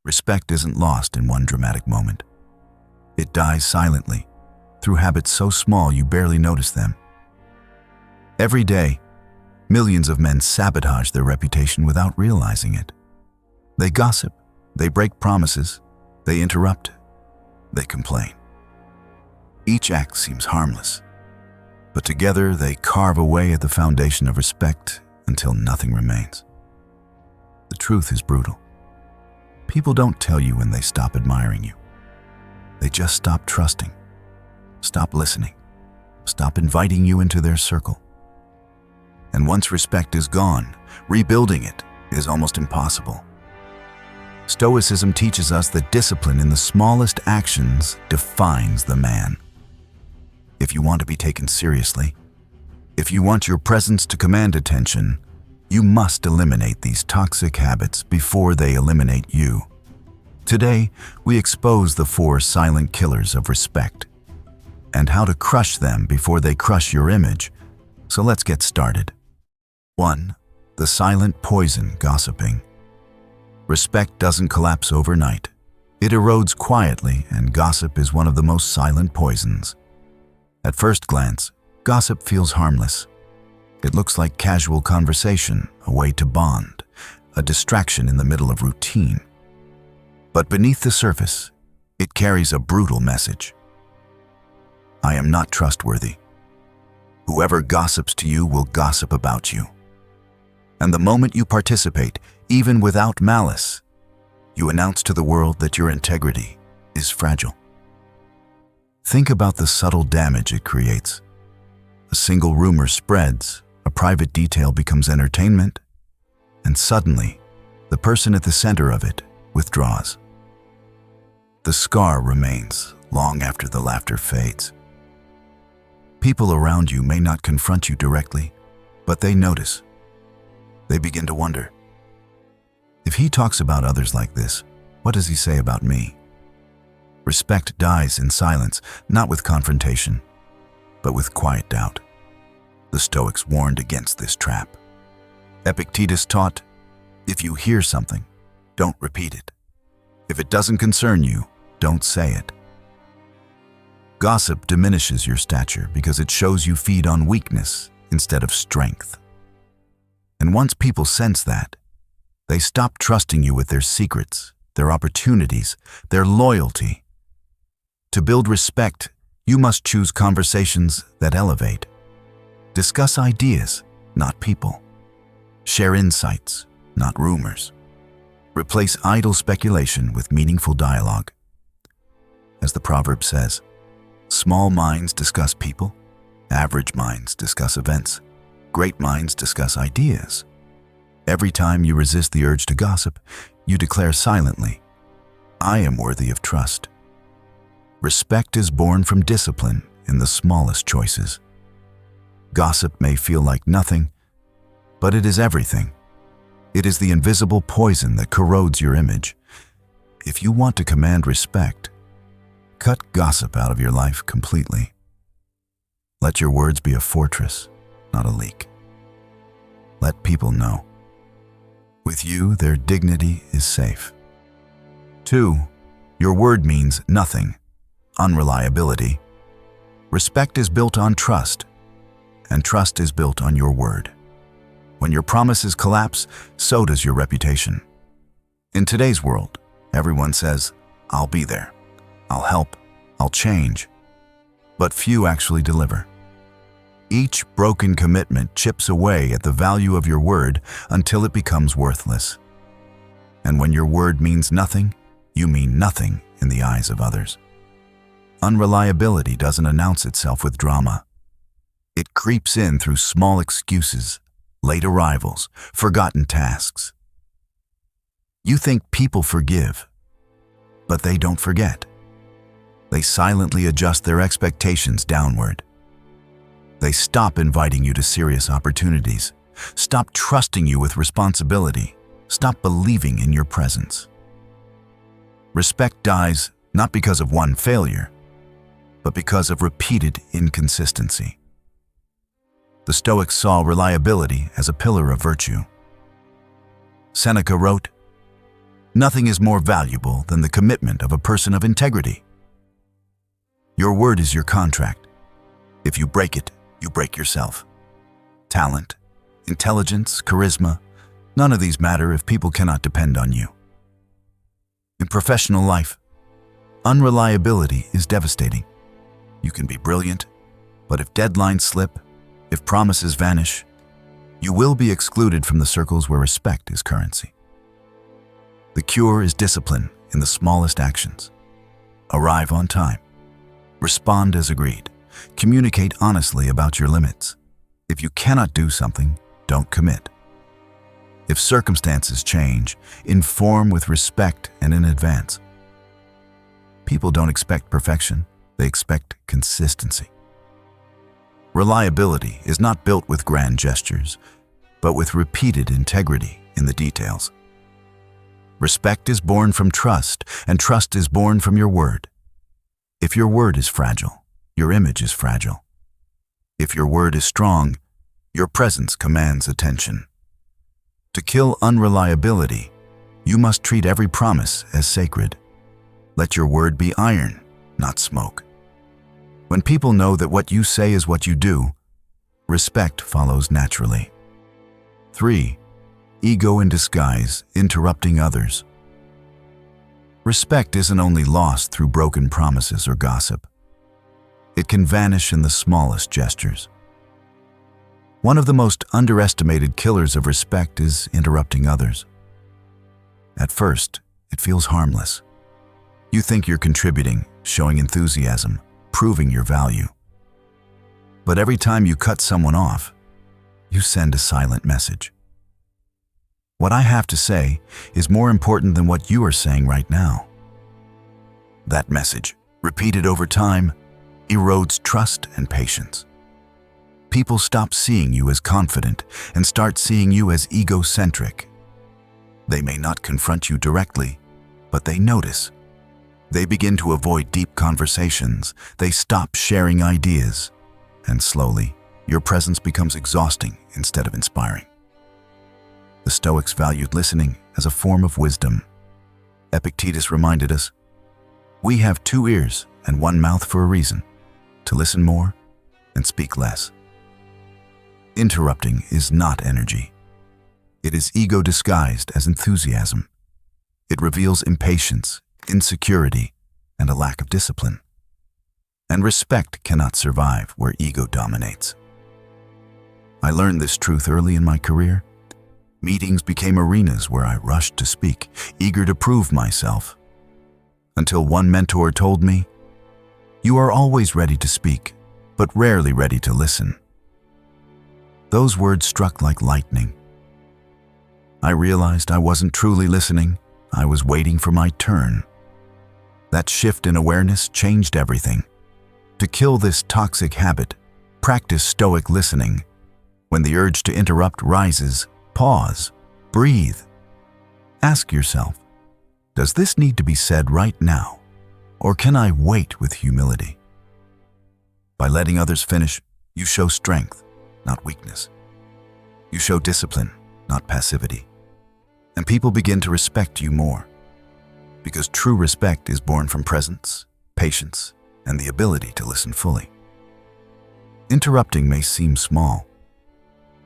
Respect isn't lost in one dramatic moment. It dies silently, through habits so small you barely notice them. Every day, millions of men sabotage their reputation without realizing it. They gossip, they break promises, they interrupt, they complain. Each act seems harmless, but together they carve away at the foundation of respect until nothing remains. The truth is brutal. People don't tell you when they stop admiring you. They just stop trusting, stop listening, stop inviting you into their circle. And once respect is gone, rebuilding it is almost impossible. Stoicism teaches us that discipline in the smallest actions defines the man. If you want to be taken seriously, if you want your presence to command attention, you must eliminate these toxic habits before they eliminate you. Today, we expose the 4 silent killers of respect and how to crush them before they crush your image. So let's get started. 1. The silent poison, gossiping. Respect doesn't collapse overnight. It erodes quietly, and gossip is one of the most silent poisons. At first glance, gossip feels harmless. It looks like casual conversation, a way to bond, a distraction in the middle of routine. But beneath the surface, it carries a brutal message. I am not trustworthy. Whoever gossips to you will gossip about you. And the moment you participate, even without malice, you announce to the world that your integrity is fragile. Think about the subtle damage it creates. A single rumor spreads, a private detail becomes entertainment, and suddenly, the person at the center of it withdraws. The scar remains long after the laughter fades. People around you may not confront you directly, but they notice. They begin to wonder, if he talks about others like this, what does he say about me? Respect dies in silence, not with confrontation, but with quiet doubt. The Stoics warned against this trap. Epictetus taught, if you hear something, don't repeat it. If it doesn't concern you, don't say it. Gossip diminishes your stature because it shows you feed on weakness instead of strength. And once people sense that, they stop trusting you with their secrets, their opportunities, their loyalty. To build respect, you must choose conversations that elevate. Discuss ideas, not people. Share insights, not rumors. Replace idle speculation with meaningful dialogue. As the proverb says, small minds discuss people, average minds discuss events, great minds discuss ideas. Every time you resist the urge to gossip, you declare silently, I am worthy of trust. Respect is born from discipline in the smallest choices. Gossip may feel like nothing, but it is everything. It is the invisible poison that corrodes your image. If you want to command respect, cut gossip out of your life completely. Let your words be a fortress, not a leak. Let people know. With you, their dignity is safe. 2. Your word means nothing. Unreliability. Respect is built on trust, and trust is built on your word. When your promises collapse, so does your reputation. In today's world, everyone says, I'll be there, I'll help, I'll change. But few actually deliver. Each broken commitment chips away at the value of your word until it becomes worthless. And when your word means nothing, you mean nothing in the eyes of others. Unreliability doesn't announce itself with drama. It creeps in through small excuses, late arrivals, forgotten tasks. You think people forgive, but they don't forget. They silently adjust their expectations downward. They stop inviting you to serious opportunities, stop trusting you with responsibility, stop believing in your presence. Respect dies not because of one failure, but because of repeated inconsistency. The Stoics saw reliability as a pillar of virtue. Seneca wrote, Nothing is more valuable than the commitment of a person of integrity. Your word is your contract. If you break it, you break yourself. Talent, intelligence, charisma, none of these matter if people cannot depend on you. In professional life, unreliability is devastating. You can be brilliant, but if deadlines slip, if promises vanish, you will be excluded from the circles where respect is currency. The cure is discipline in the smallest actions. Arrive on time. Respond as agreed. Communicate honestly about your limits. If you cannot do something, don't commit. If circumstances change, inform with respect and in advance. People don't expect perfection, they expect consistency. Reliability is not built with grand gestures, but with repeated integrity in the details. Respect is born from trust, and trust is born from your word. If your word is fragile, your image is fragile. If your word is strong, your presence commands attention. To kill unreliability, you must treat every promise as sacred. Let your word be iron, not smoke. When people know that what you say is what you do, respect follows naturally. 3. Ego in disguise, interrupting others. Respect isn't only lost through broken promises or gossip. It can vanish in the smallest gestures. One of the most underestimated killers of respect is interrupting others. At first, it feels harmless. You think you're contributing, showing enthusiasm, proving your value. But every time you cut someone off, you send a silent message. What I have to say is more important than what you are saying right now. That message, repeated over time, erodes trust and patience. People stop seeing you as confident and start seeing you as egocentric. They may not confront you directly, but they notice. They begin to avoid deep conversations. They stop sharing ideas. And slowly, your presence becomes exhausting instead of inspiring. The Stoics valued listening as a form of wisdom. Epictetus reminded us, "We have 2 ears and 1 mouth for a reason, to listen more and speak less." Interrupting is not energy. It is ego disguised as enthusiasm. It reveals impatience, insecurity, and a lack of discipline. And respect cannot survive where ego dominates. I learned this truth early in my career. Meetings became arenas where I rushed to speak, eager to prove myself. Until one mentor told me, "You are always ready to speak, but rarely ready to listen." Those words struck like lightning. I realized I wasn't truly listening, I was waiting for my turn. That shift in awareness changed everything. To kill this toxic habit, practice Stoic listening. When the urge to interrupt rises, pause, breathe. Ask yourself, does this need to be said right now, or can I wait with humility? By letting others finish, you show strength, not weakness. You show discipline, not passivity. And people begin to respect you more, because true respect is born from presence, patience, and the ability to listen fully. Interrupting may seem small,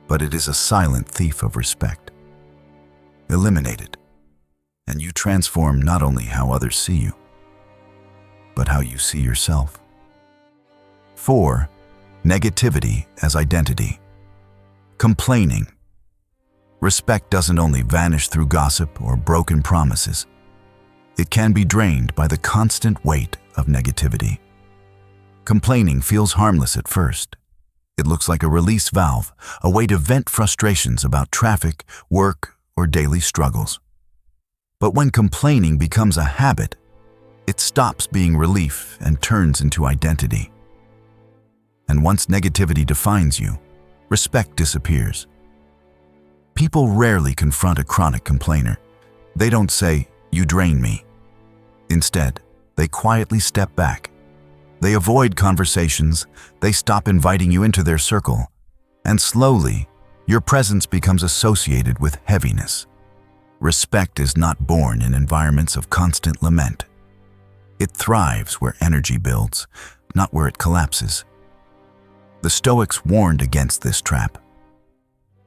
but it is a silent thief of respect. Eliminate it, and you transform not only how others see you, but how you see yourself. 4. Negativity as identity. Complaining. Respect doesn't only vanish through gossip or broken promises. It can be drained by the constant weight of negativity. Complaining feels harmless at first. It looks like a release valve, a way to vent frustrations about traffic, work, or daily struggles. But when complaining becomes a habit, it stops being relief and turns into identity. And once negativity defines you, respect disappears. People rarely confront a chronic complainer. They don't say, "You drain me." Instead, they quietly step back. They avoid conversations, they stop inviting you into their circle, and slowly, your presence becomes associated with heaviness. Respect is not born in environments of constant lament. It thrives where energy builds, not where it collapses. The Stoics warned against this trap.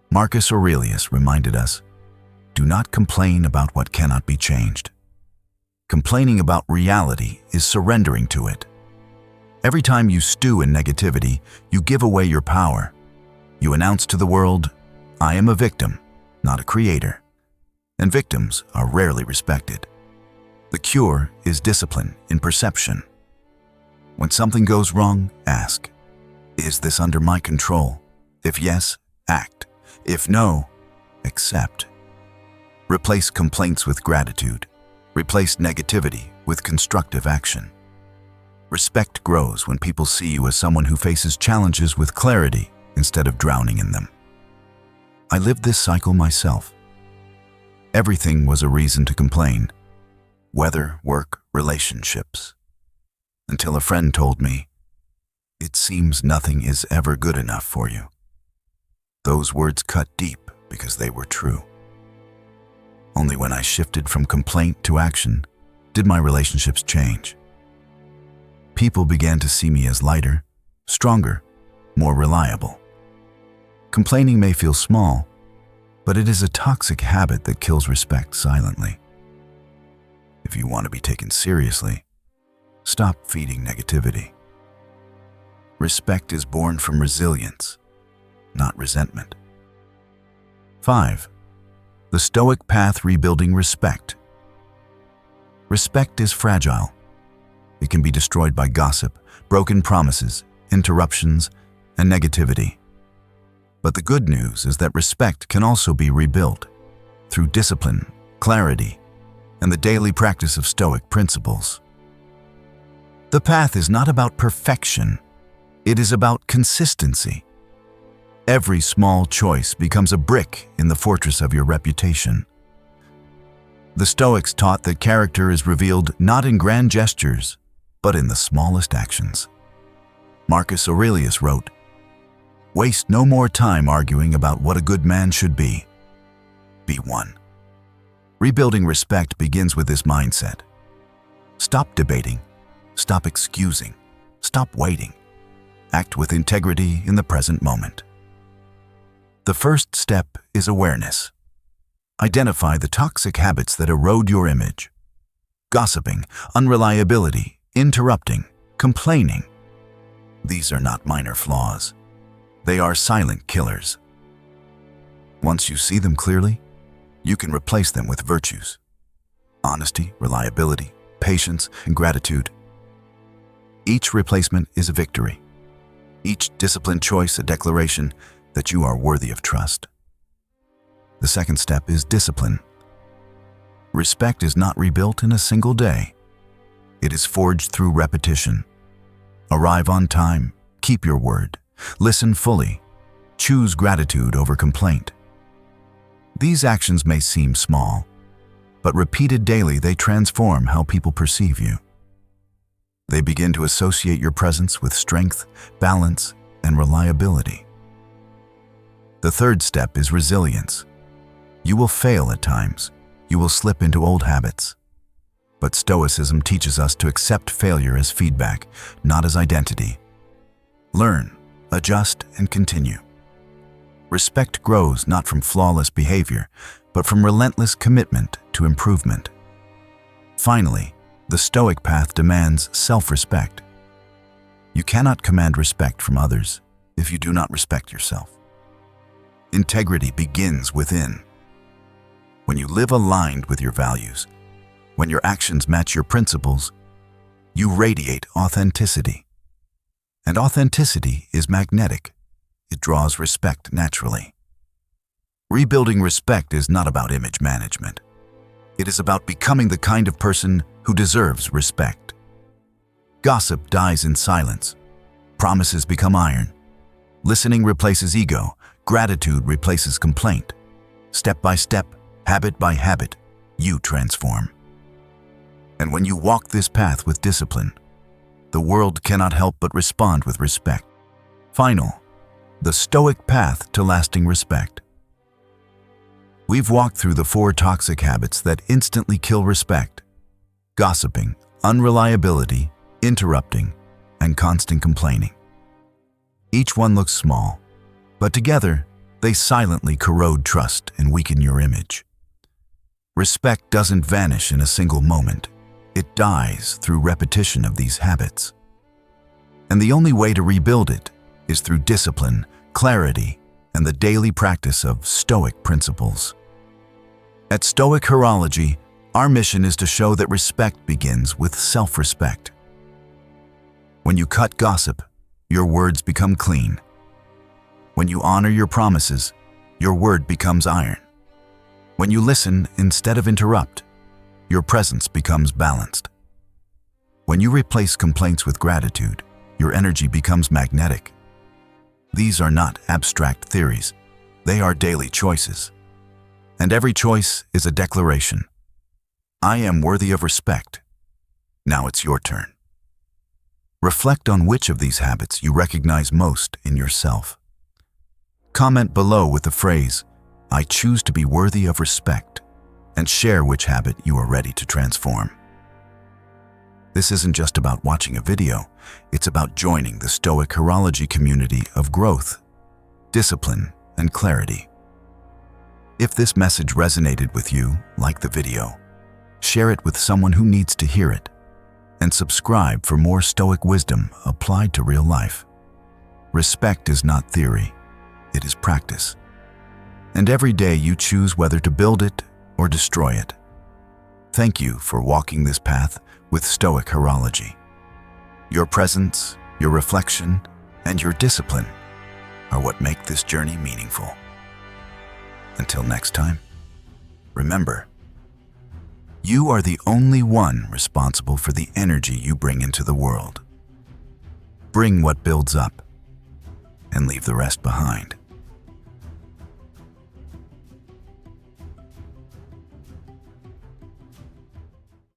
Marcus Aurelius reminded us, "Do not complain about what cannot be changed." Complaining about reality is surrendering to it. Every time you stew in negativity, you give away your power. You announce to the world, "I am a victim, not a creator." And victims are rarely respected. The cure is discipline in perception. When something goes wrong, ask, "Is this under my control?" If yes, act. If no, accept. Replace complaints with gratitude. Replace negativity with constructive action. Respect grows when people see you as someone who faces challenges with clarity instead of drowning in them. I lived this cycle myself. Everything was a reason to complain. Weather, work, relationships. Until a friend told me, "It seems nothing is ever good enough for you." Those words cut deep because they were true. Only when I shifted from complaint to action did my relationships change. People began to see me as lighter, stronger, more reliable. Complaining may feel small, but it is a toxic habit that kills respect silently. If you want to be taken seriously, stop feeding negativity. Respect is born from resilience, not resentment. 5. The Stoic path rebuilding respect. Respect is fragile. It can be destroyed by gossip, broken promises, interruptions, and negativity. But the good news is that respect can also be rebuilt through discipline, clarity, and the daily practice of Stoic principles. The path is not about perfection. It is about consistency. Every small choice becomes a brick in the fortress of your reputation. The Stoics taught that character is revealed not in grand gestures, but in the smallest actions. Marcus Aurelius wrote, "Waste no more time arguing about what a good man should be. Be one." Rebuilding respect begins with this mindset. Stop debating. Stop excusing. Stop waiting. Act with integrity in the present moment. The first step is awareness. Identify the toxic habits that erode your image. Gossiping, unreliability, interrupting, complaining. These are not minor flaws. They are silent killers. Once you see them clearly, you can replace them with virtues. Honesty, reliability, patience, and gratitude. Each replacement is a victory. Each disciplined choice a declaration that you are worthy of trust. The second step is discipline. Respect is not rebuilt in a single day. It is forged through repetition. Arrive on time, keep your word, listen fully, choose gratitude over complaint. These actions may seem small, but repeated daily they transform how people perceive you. They begin to associate your presence with strength, balance, and reliability. The third step is resilience. You will fail at times. You will slip into old habits. But Stoicism teaches us to accept failure as feedback, not as identity. Learn, adjust, and continue. Respect grows not from flawless behavior, but from relentless commitment to improvement. Finally, the Stoic path demands self-respect. You cannot command respect from others if you do not respect yourself. Integrity begins within. When you live aligned with your values, when your actions match your principles, you radiate authenticity. And authenticity is magnetic. It draws respect naturally. Rebuilding respect is not about image management. It is about becoming the kind of person who deserves respect. Gossip dies in silence. Promises become iron. Listening replaces ego. Gratitude replaces complaint. Step by step, habit by habit, you transform. And when you walk this path with discipline, the world cannot help but respond with respect. Final, the Stoic path to lasting respect. We've walked through the 4 toxic habits that instantly kill respect: gossiping, unreliability, interrupting, and constant complaining. Each one looks small, but together, they silently corrode trust and weaken your image. Respect doesn't vanish in a single moment. It dies through repetition of these habits. And the only way to rebuild it is through discipline, clarity, and the daily practice of Stoic principles. At Stoic Horology, our mission is to show that respect begins with self-respect. When you cut gossip, your words become clean. When you honor your promises, your word becomes iron. When you listen instead of interrupt, your presence becomes balanced. When you replace complaints with gratitude, your energy becomes magnetic. These are not abstract theories. They are daily choices. And every choice is a declaration. I am worthy of respect. Now it's your turn. Reflect on which of these habits you recognize most in yourself. Comment below with the phrase, "I choose to be worthy of respect," and share which habit you are ready to transform. This isn't just about watching a video, it's about joining the Stoic Horology community of growth, discipline, and clarity. If this message resonated with you, like the video, share it with someone who needs to hear it, and subscribe for more Stoic wisdom applied to real life. Respect is not theory, it is practice. And every day you choose whether to build it or destroy it. Thank you for walking this path with Stoic Horology. Your presence, your reflection, and your discipline are what make this journey meaningful. Until next time, remember, you are the only one responsible for the energy you bring into the world. Bring what builds up and leave the rest behind.